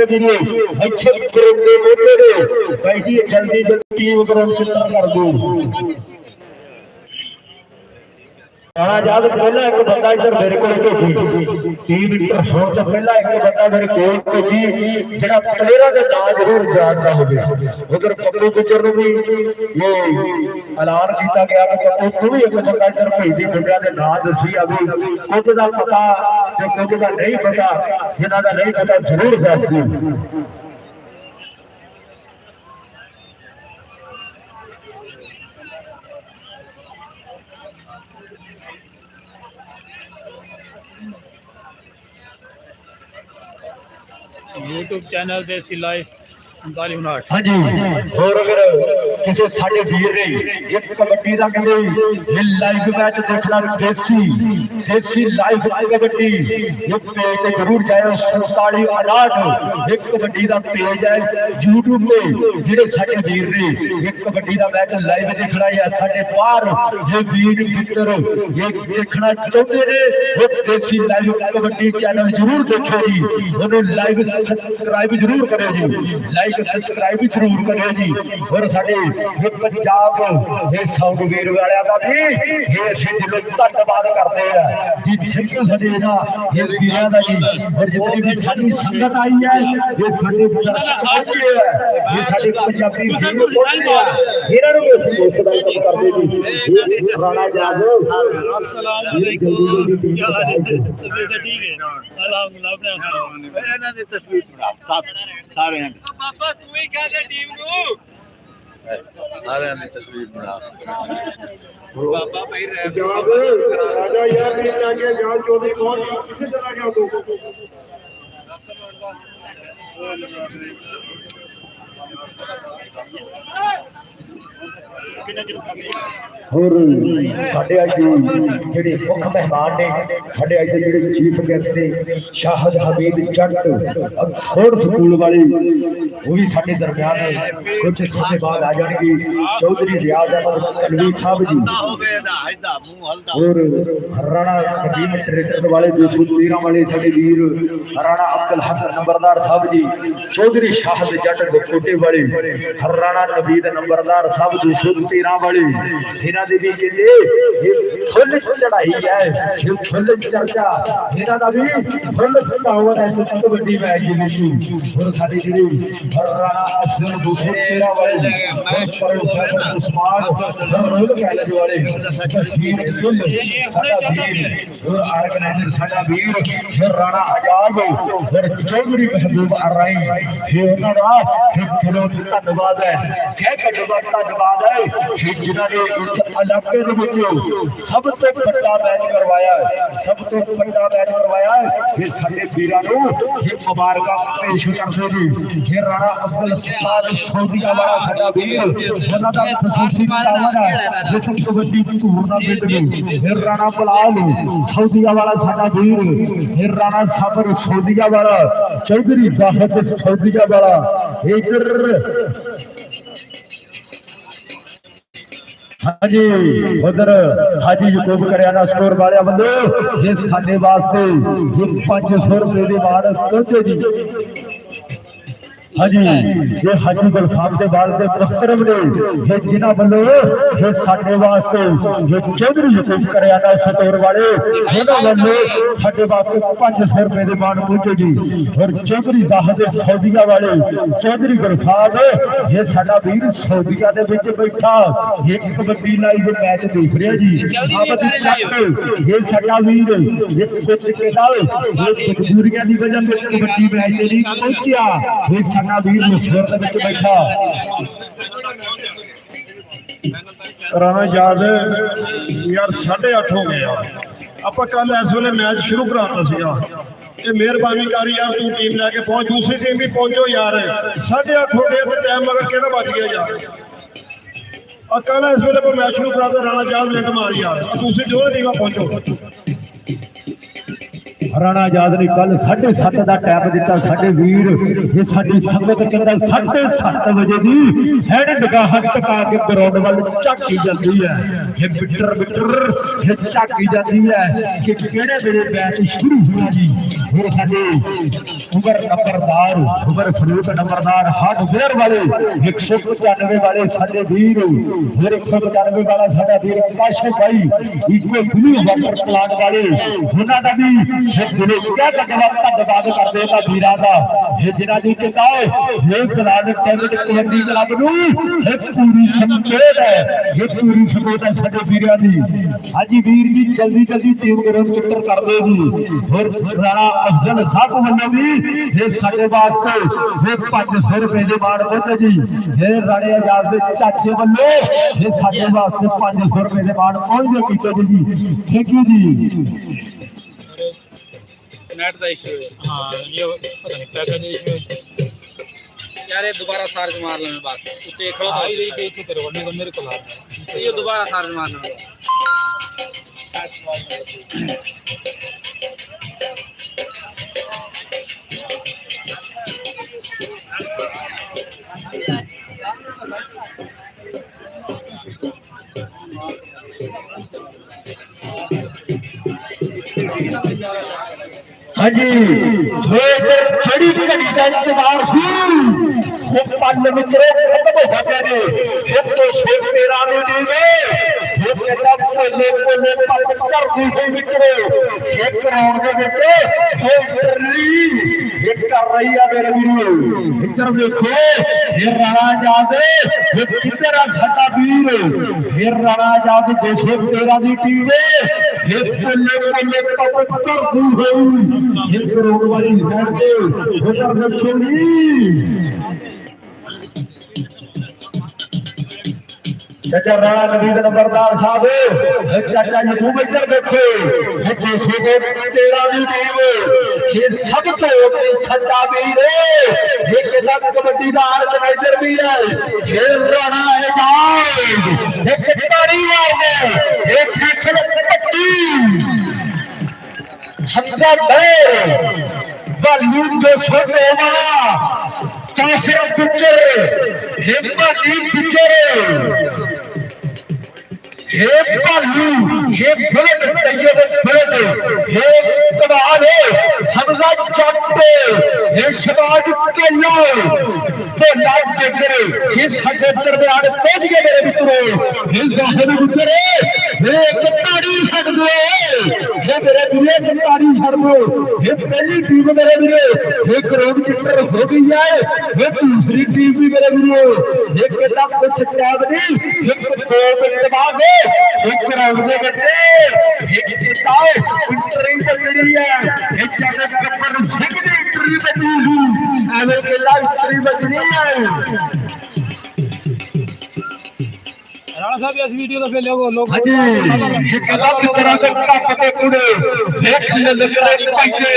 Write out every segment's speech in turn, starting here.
मेरे वीरो अच्छे करंदे मोटे बैठी जल्दी जल्दी टीम ग्राउंड चित्र कर दो राणा आजाद पहला एक बंदा इधर मेरे को भेजी टीम इंटर होने से पहला एक बंदा मेरे कोल भेजी जरा प्लेयरां दे नाम जरूर जानदा होवे उधर पप्पू गुजर नूं भी ये ऐलान किया गया कि पप्पू तू भी एक बंदा इधर भेजी मुंडियां दे नाम दसी अभी कुछ दा पता जो कुछ दा नहीं पता जिन्हां दा नहीं पता जरूर दस दो YouTube चैनल दे सी लाइव 4559 हाँ जी और अगर किसी साडे वीर ने एक कबड्डी दा कहंदे ये लाइव मैच देखना देसी लाइव कबड्डी ये पेज ते जरूर जाओ 4758 एक कबड्डी दा पेज है YouTube पे जेडे साडे वीर ने एक कबड्डी दा मैच लाइव देखना या साडे बाहर ये वीर मित्र ये देखना चाहते ने वो देसी लाइव कबड्डी चैनल जरूर देखो जी उन्हें लाइव सब्सक्राइब जरूर करो जी लाइक सब्सक्राइब जरूर करो जी और साडे ये पंजाब ये साउंड वीर वाले का भी ये असि दिलों धन्यवाद करते हैं जी सिंपल साडे ना ये वीरां दा जी और जितनी भी साडी संगत आई है ये साडे दर्शक पहुंचे है ये साडे पंजाबी वीर पहुंचे है इन्हां नूं असि दोस्त दा करदे जी ये राणा आजाद अस्सलाम वालेकुम क्या हाल है तबीयत ठीक है अल्हम्दुलिल्लाह ਇਹਨਾਂ ਦੀ ਤਸਵੀਰ ਬਣਾ ਸਾਰੇ पापा तू ही क्या दे टीम ਨੂੰ ਸਾਰਿਆਂ ਦੀ ਤਸਵੀਰ ਬਣਾ पापा भाई रह जवाब राजा यार नहीं लागे जान चौधरी कौन किसे चला गया तू और साडे अज जेडे मुख मेहमान ने साडे अज जेडे चीफ गेस्ट ने शाहद हमीद जट ऑक्सफोर्ड स्कूल वाले वो भी साडे दरमियान है कुछ समय बाद आ जाएंगे चौधरी रियाज अहमद कलवी साहब जी और राणा कदीम ट्रेडर वाले 213 वाले साडे वीर राणा अब्दुल हक नंबरदार साहब जी चौधरी शाहद जट कोटे वाले राणा नवीद नंबरदार साहब 213 वाले इन्हां दे भी कहंदे ये फुल चढ़ाई है ये फुल चर्चा इन्हां दा भी फुल पावर है सब कबड्डी मैच दे विच और साडी जेडी राणा अफजल 213 वाले प्रोफेसर उस्मान रोल कैलेज वाले वीर फुल साडा वीर और ऑर्गेनाइजर साडा वीर फिर राणा आजाद और चौधरी महबूब अराई ये उन्हां दा दिलों धन्यवाद है कह धन्यवाद है जिन्हां ने इस इलाके दे विच सब तो बड़ा मैच करवाया सब तो बड़ा मैच करवाया ये साडे वीरां नूं ये मुबारकां पेश करदे जी ये राणा अब्दुल सत्तार सऊदीया वाला साडा वीर उन्हां दा खसूसी टावर है जिस कबड्डी टूर्नामेंट में फिर राणा बलाल सऊदीया वाला साडा वीर फिर राणा साबर सऊदीया वाला चौधरी जाहिद सऊदीया वाला इधर हाँ जी उधर हाजी यूट्यूब करियाना स्टोर वाले बंदे ये साडे वास्ते ये 500 रुपए के बाद पहुंचे जी हाँ जी ये हाजी गुलफाम से बाल के मुहतरम ने ये जिन्हां वालों ये साडे वास्ते ये चौधरी यूट्यूब करियाना स्टोर वाले इन्हां वालों साडे वास्ते 500 रुपए के बाद पहुंचे जी और चौधरी जाहिद सऊदीया वाले चौधरी गुलफाम ये साडा वीर सऊदीया दे विच बैठा ये कबड्डी लाइव मैच देख रहा जी आमद चक ये साडा वीर ये कुछ के नाल ये मजबूरियां दी वजह से कबड्डी मैच नहीं पहुंचा ये साडा वीर मुस्कुर दे विच बैठा राणा आजाद यार 8:30 हो गए यार ਆਪਾਂ ਕੱਲ ਇਸ ਵੇਲੇ ਮੈਚ ਸ਼ੁਰੂ ਕਰਾਤਾ ਸੀਗਾ ਇਹ ਮਿਹਰਬਾਨੀ ਕਰ ਯਾਰ ਤੂੰ ਟੀਮ ਲੈ ਕੇ ਪਹੁੰਚ ਦੂਸਰੀ ਟੀਮ ਵੀ ਪਹੁੰਚੋ ਯਾਰ 8:30 ਹੋ ਗਏ ਤੇ ਟਾਈਮ ਮਗਰ ਕਿਹੜਾ ਬਚ ਗਿਆ ਯਾਰ ਆ ਕੱਲ ਇਸ ਵੇਲੇ ਕੋਈ ਮੈਚ ਸ਼ੁਰੂ ਕਰਾਤਾ ਰਾਣਾ ਆਜ਼ਾਦ ਲਿੰਕ ਮਾਰ ਯਾਰ ਦੂਸਰੀ ਦੋਵੇਂ ਟੀਮਾਂ ਪਹੁੰਚੋ राणा आजाद ने कल 7:30 का टाइम दिता साडे वीर ये साडी संगत कहंदा 7:30 बजे दी हैड निगाह टका के ग्राउंड वाल झाकी जाती है ये बिटर ये झाकी जाती है कि केड़े वेले मैच शुरू होना जी फिर साडे उमर नंबरदार उमर फरूक नंबरदार हार्डवेयर वाले 195 वाले साडे वीर फिर 195 वाला साडा वीर काशिफ भाई इको ब्लू वाटर प्लांट वाले उन्हां दा भी दिलों क्या धन्यवाद करदे ता वीरां दा जिन्हां दी कहंदा ये प्लांट टेनिस कबड्डी क्लब नूं पूरी सपोर्ट है ये पूरी सपोर्ट है साडे वीरां दी। हां जी वीर जी जल्दी जल्दी टीम गरम चिट्टर कर दो जी और राणा अफजल साहब वालों भी ये साडे वास्ते ये 500 रुपए दे मान पहुंचे जी ये राणे आजाद दे चाचे वालों ये साडे वास्ते 500 रुपए दे मान पहुंच गए कीते जी थैंक यू जी। नेट का इशू हाँ ये पता नहीं क्या करने इशू यार ये दोबारा चार्ज मार लेने बात उते खड़ो आई रही थी इतने तेरे को मेरे को तो ये दोबारा चार्ज मारना हाँ जी छड़ी घड़ी का इंतजार सी पल मित्रों खत्म हो गए ने एक तो शेर तेरा नहीं में एक कहता पहले पहले पल कर दी है मित्रों एक राउंड के बेटे दो रली एक कर रही है मेरे वीरों इधर देखो ये राणा आजाद ये किधर है साडा वीर ये राणा आजाद 213 दी टीम ये पहले पहले पल कर दी है ये करोड़ वाली साइड पे उधर देखो जी चाचा राणा नवीद नंबरदार साहब चाचा जी खूब इधर देखो ये 213 दी टीम ये सब तो सच्चा वीर ये कितना कबड्डी का ऑर्गेनाइजर भी है ये राणा आजाद एक ताड़ी मार दे एक फैसल पट्टी हमजा डर बालू जो छोटे वाला काफिर पिक्चर हेमती पिक्चर हे बालू हे बुलेट तैयब बुलेट हे कमाल है हमजा चट्टे हे शबाज केलो तो लाभ देखरे ये साडे दरबार पहुंच गए मेरे मित्रों हे जाहिर गुजरे हे कताड़ी छड़ दो हे मेरे वीरे कताड़ी छड़ दो ये पहली टीम मेरे वीरे हे करोड़ चिट्टर हो गई है ये दूसरी टीम भी मेरे वीरे ये कहता कुछ टाइम नहीं ये 2 मिनट बाद एक राउंड में बच्चे एक किताब इंटरव्यू चल रही है एक जगह पर सिंह ने इंटरव्यू बची है एवं के लाइव इंटरव्यू बचनी है राणा साहब इस वीडियो तो फिर लोग हां जी ये कला की तरह से पते पूरे देख ले लगे पाइए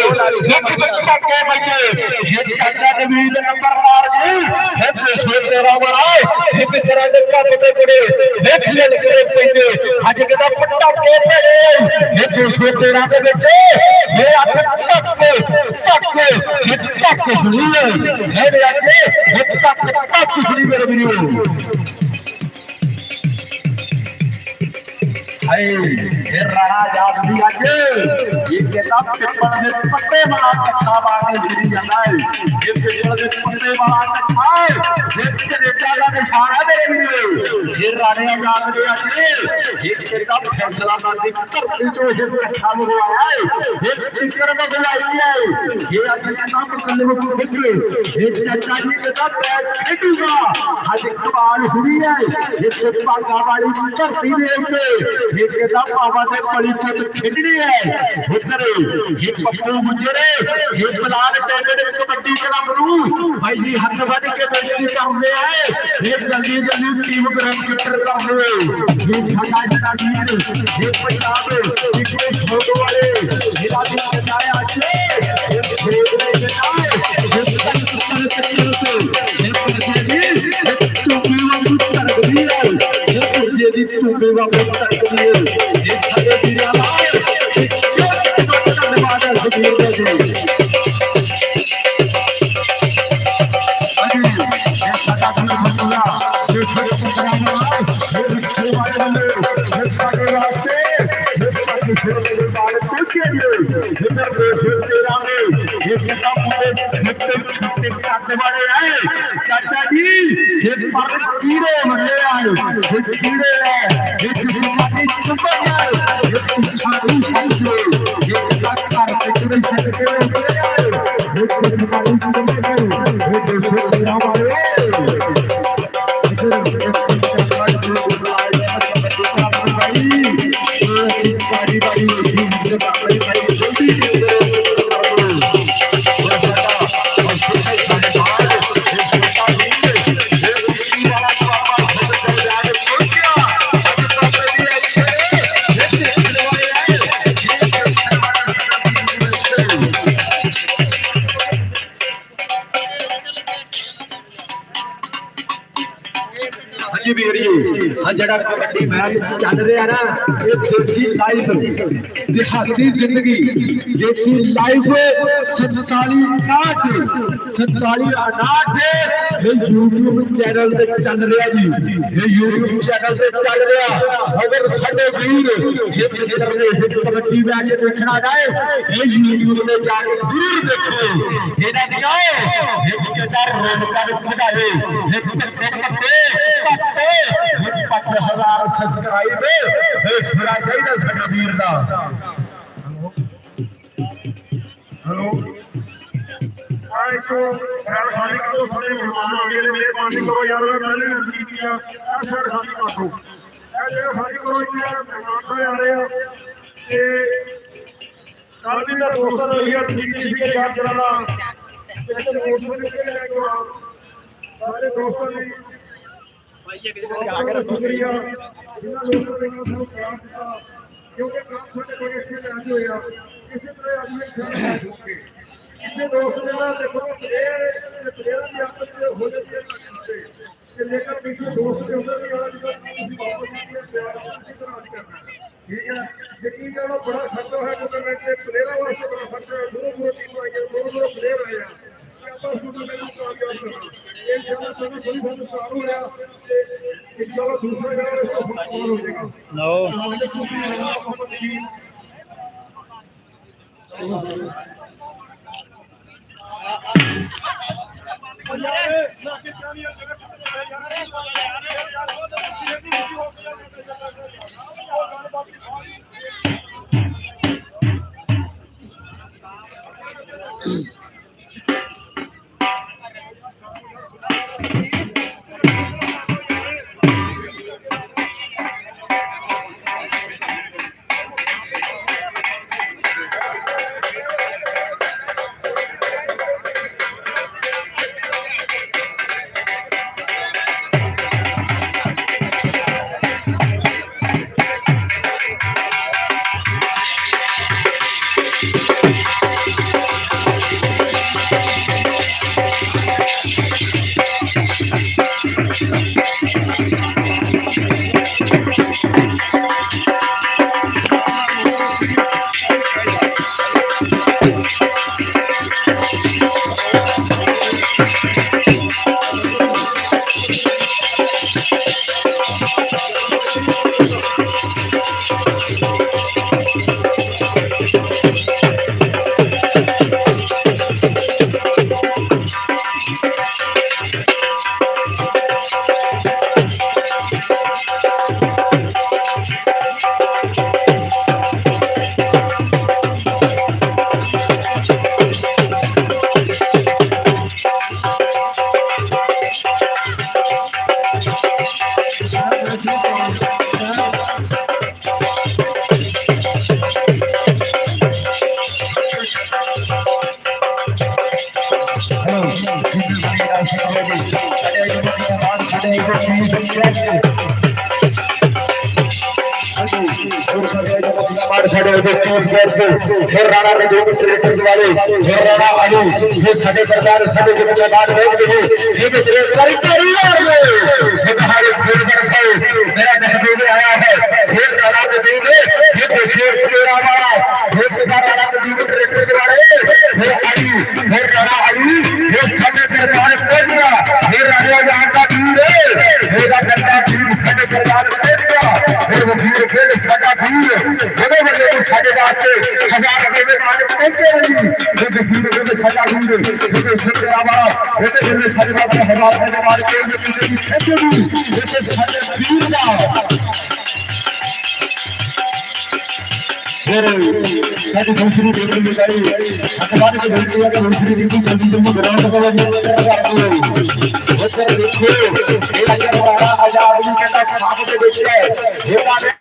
देख पाके पाइए ये चाचा नवीद नंबरदार जी है 213 वाला एक तरह से पते पूरे देख ले लगे पाइए आज केदा पट्टा के पड़े ये 213 के ਵਿੱਚ ये तक सुनी है मेरे अच्छे ये तक सुनी मेरे वीडियो हाय ये राणा आजाद भी आज ये कहता पेपर में पट्टे वाला कच्छा मारने गिरी जाता है ये पेपर में पट्टे वाला कच्छा है ये कनेडा का निशान है मेरे वीर ये राणा आजाद भी आज ये कहता फैसला बाजी करती जो ये कच्छा में आया है ये टिकर में बुलाई है ये आज कहता पकड़ने में बिगड़े ये चाचा जी कहता बैट खेलूंगा आज कमाल हुई है ये सिर्फ गावाली धरती में ये कहता बाबा ने बड़ी चोट खेलनी है उधर ये पप्पू गुजरे ये बलाल टेनिस कबड्डी क्लब नूं भाई जी हाथ बन के बेइज्जती कर रहे हैं ये जल्दी जल्दी टीम ग्राम चिट्टर कर रहे ये साडा जनागीर ये पंजाब ये छोट वाले मेरा भी बचाया छे ये खेल रहे हैं ये टूपी वाली कर दी है ये जेदी टूपी वाली कर दी है ये सारे दिया लाए धन्यवाद सुधीर जी अरे ये साडा धन्यवाद ये छोटे कराना ये रिक्शे वाले ये साडे रास्ते ये साडे छोटे वाले के लिए वाले आए चाचा जी ये पर कीड़े मरे आए ये कीड़े है ये समाधि चुपन है ये छाती समझो ये कर कीड़े सकते हो ये समाधि चुपन है ये देशों राम आए जड़ा कबड्डी मैच चल रहा ना ये देसी लाइफ देहाती जिंदगी देसी लाइफ 47 ये यूट्यूब चैनल ते चल रहा जी ये यूट्यूब चैनल ते चल रहा अगर साडे वीर ये मित्र ने कबड्डी मैच देखना है ये यूट्यूब पे जाके जरूर देखो इना दियो ये किताब रौनक बढ़ाए ये कट्टे 5000 सब्सक्राइब पूरा चाहिए साडे वीर दा हेलो आई को सर खाली करो सारे मेहमान आ गए मेरे पानी करो यार मैंने नजदीक किया सर खाली काटो ए जे खाली करो यार मेहमान तो आ रहे हैं ते कल भी मैं दोस्तों ने यार ठीक ठीक याद कराना ते दोस्तों ने के ले को सारे दोस्तों ने शुक्रिया जिन्होंने लोगों ने बहुत काम किया क्योंकि काम साढ़े बड़े अच्छे लैंड होया इसी तरह अगले साल होंगे इसे दोस्त ने ना देखो प्लेयर भी आपस में हो जाती है कि लेकर किसी दोस्त के उधर भी आज तक किसी वापस नहीं प्यार इसी तरह आज करना ठीक है यकीन करो बड़ा खर्चा है टूर्नामेंट में प्लेयर वास्ते बड़ा खर्चा है दूर टीम आई है दो प्लेयर आए हैं No. फिर राणा ने जो क्रिकेटर वाले फिर राणा अली ये सभी सरकार सभी के बाद रह गए ये भी गिरफ्तारी परिवार में हमारे खेल पर मेरा तहसील आया है फिर राणा ने देंगे ये शेर तेरा वाला फिर राणा ने जो क्रिकेटर वाले फिर अली फिर राणा अली ये सभी सरकार को दिया फिर राणा जहां का ਵੀਰ ਇਹਦਾ ਕੱਟਾ ਵੀਰ ਸਾਡੇ ਦਰਬਾਰ ਪਹੁੰਚਿਆ ਫਿਰ ਵਕੀਲ ਫਿਰ ਸਾਡਾ ਵੀਰ ਜਿਹੜੇ ਬੰਦੇ ਸਾਡੇ ਵਾਸਤੇ 1000 ਰੁਪਏ ਦੇ ਨਾਲ ਪਹੁੰਚੇ ਜੀ ਜਿਹਦੇ ਵੀਰ ਦੇ ਸਾਡਾ ਵੀਰ ਜਿਹਦੇ ਸਿਰਦਰਾ ਵਾਲਾ ਜਿਹਦੇ ਬੰਦੇ ਸਾਡੇ ਵਾਸਤੇ 1000 ਰੁਪਏ ਦੇ ਨਾਲ ਪਹੁੰਚੇ ਜੀ ਜਿਹਦੇ ਸਾਡੇ ਵੀਰ ਦਾ फिर साडी दूसरी बेटी बताई अखबार की बेटी है दूसरी बेटी जल्दी जल्दी ग्राउंड पर उधर देखो ये अगर हमारा आजाद भी कहता खाप के देखिए ये माने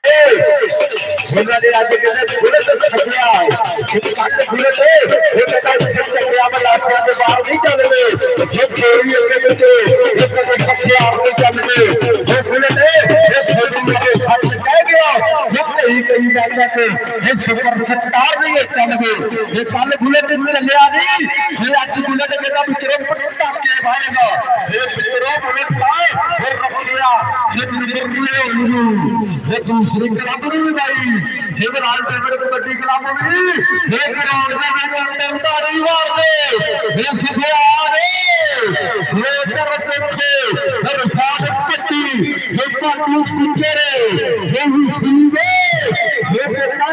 ने आज कहते खुले से खटिया ये काट खुले से ये कहता सिर चक्रिया में लाशा के बाहर नहीं चल रहे ये चोरी होने देते ये कहते खटिया नहीं चल रहे ये खुले से ये छोड़ी के साथ कह गया ये कहीं जाता है सुपर सत्तार नहीं चल गए ये कल बुलेट चलिया नहीं ये अज बुलेट बेटा पिछड़े पट्टा के भाएगा ये पिछड़े बुलेट का फिर रखिया ये दूसरी क्लब भी भाई ये लाल टेबल को बड़ी क्लब भी ये ग्राउंड में उतारी मार दे ये सीधे आ रे ये कर देखो फिर साथ पट्टी ये पाटू पिछड़े ये सीधे ये बेटा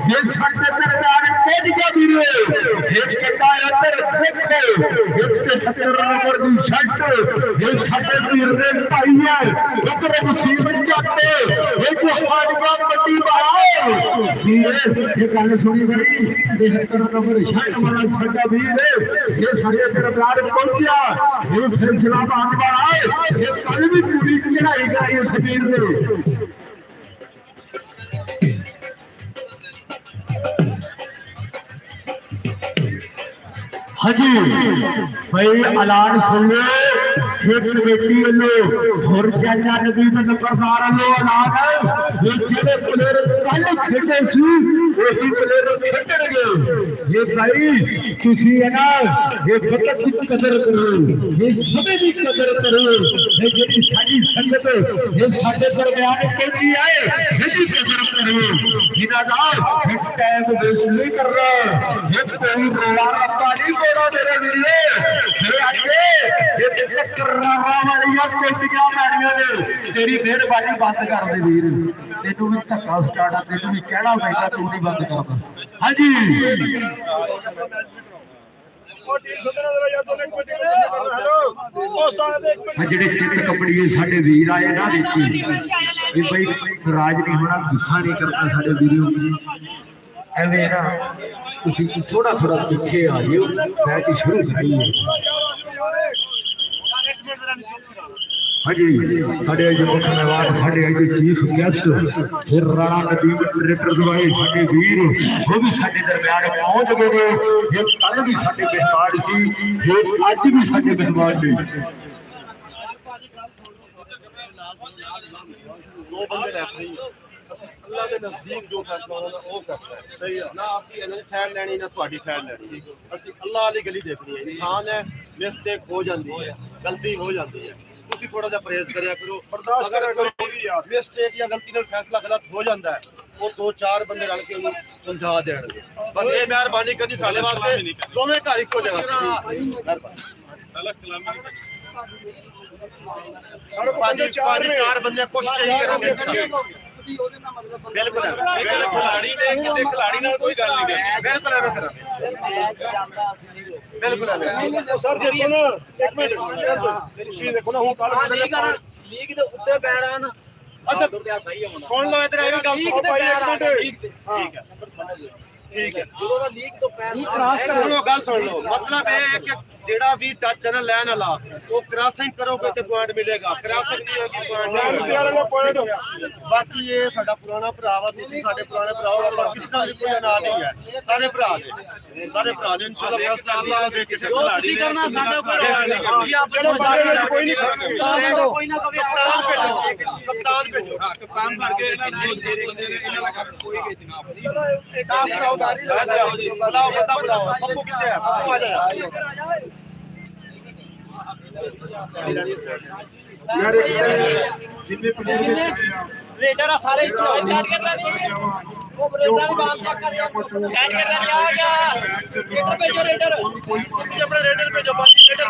ये साडे दरबार पहुंच गया वीरे ये कहता है देखो ये 70 नंबर की शर्ट ये साडे वीर ने पाई है उधर मुसीबत जाते ये जोहानिया बड़ी बात वीरे ये गल सुनी बड़ी ये 70 नंबर शर्ट वाला साडा वीर ये साडे दरबार पहुंचा ये फैसला बात वाला है ये कल भी पूरी चढ़ाई कराई इस वीर ने हाजी भाई ऐलान सुन लो एक कमेटी वालों होर चाचा नबी नंबरदार वालों ऐलान ये जेडे प्लेयर कल खेडे सी वही प्लेयर खेडणगे ये भाई किसी है ना ये वक्त की कदर करो ये समय की कदर करो ये जेडी साडी संगत ये साडे दरमियान पहुंची आए इसकी कदर करो जिना दा टाइम वेस्ट नहीं कर रहा ये कोई रोला रखा नहीं मेरे वीरे मेरे आगे ये चक्कर वालियां कोटियां मारियां ने तेरी मेहरबानी बंद कर दे वीर तेनू भी धक्का स्टार्ट आ तेनू भी कहना पैगा तू नहीं बंद करदा हां जी ਜਿਹੜੇ ਚਿੱਤ ਕਪੜੀਏ ਸਾਡੇ ਵੀਰ ਆਏ ਨਾ ਵਿੱਚ ਵੀ ਬਈ ਰਾਜ ਨਹੀਂ ਹੋਣਾ ਗੁੱਸਾ ਨਹੀਂ ਕਰਨਾ ਸਾਡੇ ਵੀਰੋ ਐਵੇਂ ਨਾ ਤੁਸੀਂ ਥੋੜਾ ਥੋੜਾ ਪਿੱਛੇ ਆ ਜਿਓ ਮੈਚ ਸ਼ੁਰੂ ਕਰਾਈਏ ਹਾਂਜੀ ਸਾਡੇ ਅੱਜ ਮੁੱਖ ਮਹਿਮਾਨ ਸਾਡੇ ਅੱਜ ਚੀਫ ਗੈਸਟ ਫਿਰ ਰਾਣਾ ਨਦੀਮ ਡਾਇਰੈਕਟਰ ਦਵਾਈ ਸਾਡੇ ਵੀਰ ਉਹ ਵੀ ਸਾਡੇ ਦਰਮਿਆਨ ਪਹੁੰਚ ਗਏ ਨੇ ਇਹ ਕੱਲ ਵੀ ਸਾਡੇ ਮਹਿਮਾਨ ਸੀ ਇਹ ਅੱਜ ਵੀ ਸਾਡੇ ਮਹਿਮਾਨ ਨੇ दो बंदे रैफरी अल्लाह के नजदीक जो फैसला होना वो करता है सही है ना असि इन्हां दी साइड लैनी ना तुहाडी साइड लैनी असि अल्लाह वाली गली देखनी है इंसान है मिस्टेक हो जाती है गलती हो जाती है ਤੁਸੀਂ ਥੋੜਾ ਜਿਹਾ ਪਰਹੇਜ਼ ਕਰਿਆ ਕਰੋ ਬਰਦਾਸ਼ਤ ਕਰਿਆ ਕਰੋ ਯਾਰ ਮਿਸਟੇਕ ਜਾਂ ਗਲਤੀ ਨਾਲ ਫੈਸਲਾ ਗਲਤ ਹੋ ਜਾਂਦਾ ਹੈ ਉਹ ਦੋ ਚਾਰ ਬੰਦੇ ਰਲ ਕੇ ਉਹਨੂੰ ਸਮਝਾ ਦੇਣਗੇ ਬਸ ਇਹ ਮਿਹਰਬਾਨੀ ਕਰਨੀ ਸਾਡੇ ਵਾਸਤੇ ਦੋਵੇਂ ਘਰ ਇੱਕੋ ਜਗ੍ਹਾ ਤੇ ਮਿਹਰਬਾਨੀ ਗਲਤ ਕਲਾਮੀ ਸਾਡੇ ਚਾਰ ਬੰਦੇ ਕੋਸ਼ਿਸ਼ ਇਹੀ ਕਰਾਂਗੇ ਬਿਲਕੁਲ ਖਿਲਾੜੀ ਨੇ ਕਿਸੇ ਖਿਲਾੜੀ ਨਾਲ ਕੋਈ ਗੱਲ ਨਹੀਂ ਕਰਨੀ ਬਿਲਕੁਲ ਐਵੇਂ ਕਰਾਂਗੇ ਬਿਲਕੁਲ ਐਵੇਂ ਸਰ ਦੇਖੋ ਨਾ ਇੱਕ ਮਿੰਟ ਤੁਸੀਂ ਦੇਖੋ ਨਾ ਹੁਣ ਕੱਲ ਲੀਗ ਦੇ ਉੱਤੇ ਬੈਰਾਨ ਅੱਛਾ ਸੁਣ ਲਓ ਇਧਰ ਇਹ ਵੀ ਗੱਲ ਠੀਕ ਹੈ ਠੀਕ ਹੈ ਜਦੋਂ ਦਾ ਲੀਗ ਤੋਂ ਸੁਣੋ ਗੱਲ ਸੁਣ ਲਓ ਮਤਲਬ ਇਹ ਹੈ ਕਿ ਜਿਹੜਾ ਵੀ ਟੱਚ ਨਾ ਲੈਣ ਵਾਲਾ ਉਹ ਕ੍ਰਾਸਿੰਗ ਕਰੋਗੇ ਤੇ ਪੁਆਇੰਟ ਮਿਲੇਗਾ ਕ੍ਰਾਸਿੰਗ ਨਹੀਂ ਹੋਗੀ ਪੁਆਇੰਟ ਹੋ ਗਿਆ ਬਾਕੀ ਇਹ ਸਾਡਾ ਪੁਰਾਣਾ ਭਰਾ ਵਾ ਤੁਸੀਂ ਸਾਡੇ ਪੁਰਾਣੇ ਭਰਾ ਹੋ ਪਾਕਿਸਤਾਨ ਦੀ ਕੋਈ ਨਾਂ ਨਹੀਂ ਹੈ ਸਾਰੇ ਭਰਾ ਨੇ ਇਨਸ਼ਾਅੱਲਾ ਫੈਸਲਾ ਅੱਲਾਹ ਵਾਲਾ ਦੇਖ ਕੇ ਖਿਲਾੜੀ ਕਰਨਾ ਸਾਡਾ ਕੋਈ ਆਪਾਂ ਕੋਈ ਨਹੀਂ ਕੋਈ ਨਾ ਕਵੇ ਕਪਤਾਨ ਭੇਜੋ ਕਪਤਾਨ ਕਰਕੇ ਇਹਨਾਂ ਨੂੰ ਕੋਈ ਵੇਚਣਾ ਆਪਣੀ ਇੱਕ ਬੁਲਾਓ ਬੰਦਾ ਬੁਲਾਓ ਪੱਪੂ ਕਿੱਥੇ ਹੈ ਪੱਪੂ ਆ ਜਾ यार जितने प्लेयर रेडर सारे ਤੁਸੀਂ ਆਪਣਾ ਰੇਡਰ ਭੇਜੋ ਬਾਜੀ ਰੇਡਰ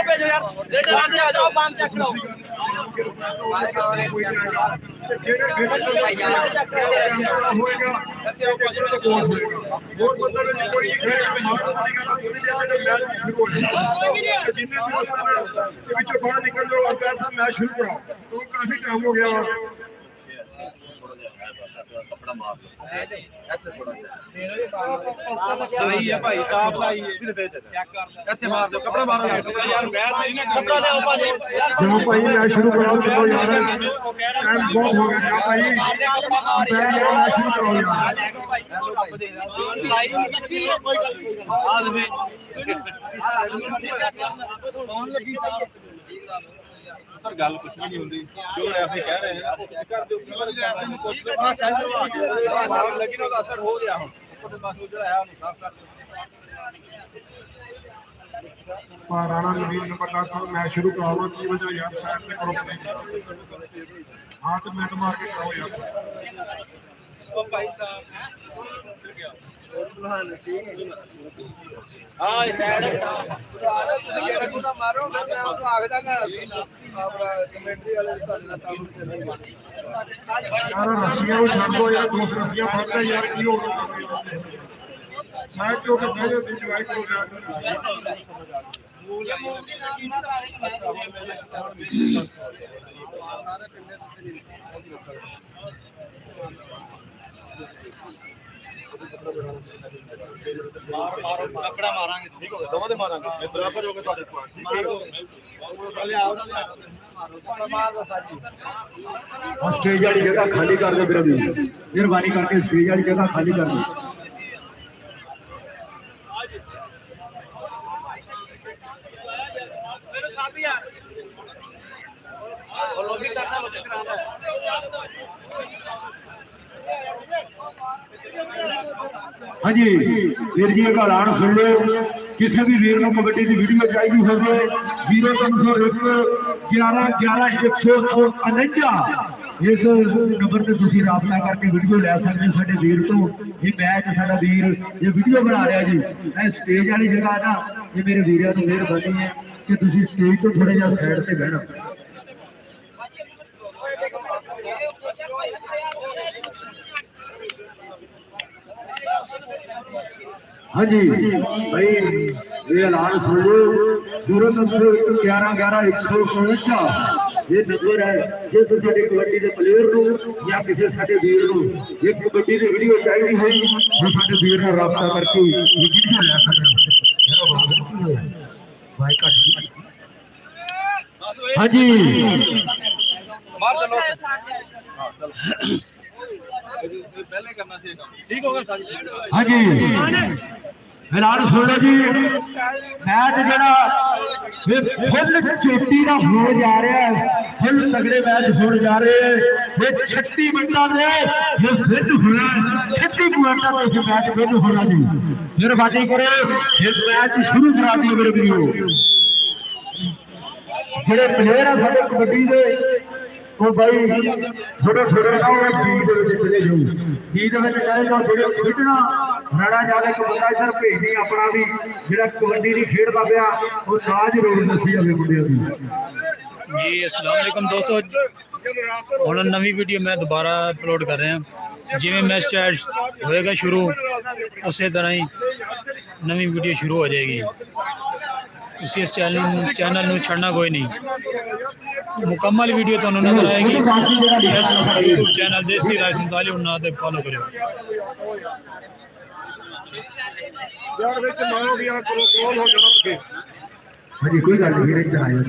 ਭੇਜੋ ਰੇਡਰ ਆਂਦੇ ਆ ਜਾਓ ਬਾਂਧ ਚੱਕ ਲਓ ਜਿਹੜੇ ਹੋਏਗਾ ਇੱਥੇ ਉਹ ਪਾਸੇ ਤੋਂ ਕੋਲ ਹੋਏਗਾ ਹੋਰ ਬੰਦੇ ਵਿੱਚ ਕੋਈ ਖੇਡ ਮਾਰ ਨਹੀਂ ਕਰਨਾ ਉਹਦੇ ਮੈਚ ਸ਼ੁਰੂ ਹੋ ਜਾਏਗਾ ਜਿੰਨੇ ਵੀ ਦੇ ਵਿੱਚੋਂ ਬਾਹਰ ਨਿਕਲ ਲੋ ਅੰਦਰ ਦਾ ਮੈਚ ਸ਼ੁਰੂ ਕਰਾਓ तो काफी टाइम हो गया कपड़ा मार लो ਸਹੀ ਹੈ ਭਾਈ ਸਾਹਿਬ ਲਾਈ सिर्फ ਚੈੱਕ ਕਰ ਲੈ ਇੱਥੇ ਮਾਰ ਦਿਓ ਕਪੜਾ ਮਾਰੋ ਯਾਰ ਬਹਿਸ ਨਹੀਂ ਨਾ कपड़ा ले आओ भाजी चलो भाई मैच शुरू कराओ चलो यार टाइम बहुत हो गया भाई मैच शुरू कराओ यार ਪਰ ਗੱਲ ਕੁਛ ਵੀ ਨਹੀਂ ਹੁੰਦੀ ਜੋ ਰੈਫਰੀ ਕਹਿ ਰਹੇ ਨੇ ਚੈੱਕ ਕਰ ਦਿਓ ਰੈਫਰੀ ਨੂੰ ਪੁੱਛ ਲਓ ਆ ਸ਼ਾਇਦ ਮਾਰ ਲੱਗੀ ਨਾ ਉਹਦਾ ਅਸਰ ਹੋ ਗਿਆ ਹੁਣ ਉਹਦੇ ਬਸ ਉਹ ਜਿਹੜਾ ਹੈ ਉਹਨੂੰ ਸਾਫ਼ ਕਰ ਦਿਓ राणा नवीन नंबरदार साहब मैच शुरू कराओ की वजह यार साइड पे करो हां तो मिनट मार के कराओ यार ओ भाई साहब ਹਾਂ ਸਾਈਡ ਤੁਸੀਂ ਕਿਹੜਾ ਗੁਣਾ ਮਾਰੋ ਫਿਰ ਮੈਂ ਉਹਨੂੰ ਆਖਦਾ ਕਿ ਆਪਣਾ ਕਮੈਂਟਰੀ ਵਾਲੇ ਤੁਹਾਡੇ ਨਾਲ ਕੰਮ ਕਰਨਗੇ यार रस्सियां को छोड़ दो यार दूसरी रस्सियां फंस गई यार की हो गया साइड पे होकर बैठ जाओ एंजॉय करो यार ਸਾਰੇ ਪਿੰਡੇ ਤੇ ਮਾਰੋ ਕੱਪੜਾ ਮਾਰਾਂਗੇ ठीक हो गया दोनों दे मारांगे बराबर हो गए ਤੁਹਾਡੇ ਪੁਆਇੰਟ ਪਹਿਲੇ ਆਓ ਨਾ ਮਾਰੋ ਮਾਰ ਦੋ ਸਾਜੀ और स्टेज वाली जगह खाली कर दो मेरा भी मेहरबानी करके स्टेज वाली जगह खाली कर दो ਮੇਰੇ ਸਾਥ ਯਾਰ ਉਹ ਲੋਬੀ ਕਰਦਾ ਲੋਬੀ ਕਰਾਉਂਦਾ हाँ जी वीर जी का ऐलान सुन लो किसी भी वीर को कबड्डी की वीडियो चाहिए होवे 0301 11 11 149 इस नंबर से तुसी राबता करके वीडियो ले सकते साडे वीर तो ये मैच साडा वीर ये वीडियो बना रहा जी मैं स्टेज वाली जगह ना ये मेरे वीरों की मेहरबानी है कि तुसी स्टेज तो थोड़ा जिहा साइड ते बहना हाँ जी भाई ये ऐलान सुन लो 11 11 149 ये नंबर है जिस साडे कबड्डी के प्लेयर को या किसी साडे वीर को ये कबड्डी की वीडियो चाहिए है वो साडे वीर नाल राबता करके ये वीडियो ले सकते हैं भाई कट हाँ जी मार चलो पहले करना चाहिए काम ठीक होगा साजी हाँ जी ऐलान सुन लो जी मैच जरा फुल चोटी का हो जा रहा है फुल तगड़े मैच हो जा रहे हैं ये 36 मिनटों में ये फिर होना 36 मिनटों में ये मैच फिर होना जी मेहरबानी करो ये मैच शुरू करा दिए मेरे वीरो ਜਿਹੜੇ ਪਲੇਅਰ ਆ ਸਾਡੇ ਕਬੱਡੀ ਦੇ ਉਹ ਬਾਈ ਥੋੜੇ ਥੋੜੇ ਨਾ ਉਹ ਡੀ ਦੇ ਵਿੱਚ ਚਲੇ ਜਾਓ ਡੀ ਦੇ ਵਿੱਚ ਚਲੇ ਜਾਓ ਜਿਹੜੇ ਖੇਡਣਾ ਰਾਣਾ ਜਾਲੇ ਇੱਕ ਬੰਦਾ ਇੱਧਰ ਭੇਜਦੀ ਆਪਣਾ ਵੀ ਜਿਹੜਾ ਕਬੱਡੀ ਨਹੀਂ ਖੇਡਦਾ ਪਿਆ ਉਹ ਨਾ ਜ਼ਰੂਰ ਦੱਸੀ ਜਾਵੇ ਮੁੰਡਿਆਂ ਦੀ जी अस्सलाम वालेकुम दोस्तों ਹੁਣ ਨਵੀਂ ਵੀਡੀਓ ਮੈਂ ਦੁਬਾਰਾ ਅਪਲੋਡ ਕਰ ਰਿਹਾ ਜਿਵੇਂ ਮੈਚ ਸਟਾਰਟ ਹੋਏਗਾ ਸ਼ੁਰੂ ਉਸੇ ਤਰ੍ਹਾਂ ਹੀ ਨਵੀਂ ਵੀਡੀਓ ਸ਼ੁਰੂ ਹੋ ਜਾਏਗੀ ਤੁਸੀਂ ਇਸ ਚੈਨਲ ਨੂੰ ਛੱਡਣਾ ਕੋਈ ਨਹੀਂ ਮੁਕੰਮਲ ਵੀਡੀਓ ਤੁਹਾਨੂੰ ਨਜ਼ਰ ਆਏਗੀ YouTube ਚੈਨਲ ਦੇਸੀ ਰਾਏ 47 ਉਹਨਾਂ ਤੇ ਫੋਲੋ ਕਰਿਓ यार ਵਿੱਚ ਮਾਰੋ ਗਿਆ ਕਰੋ ਕ੍ਰੋਲ ਹੋ ਜਾਣਾ ਤੁਸੀਂ ਹਾਂਜੀ ਕੋਈ ਗੱਲ ਨਹੀਂ ਵੀਰੇ ਇੱਧਰ ਆਇਓ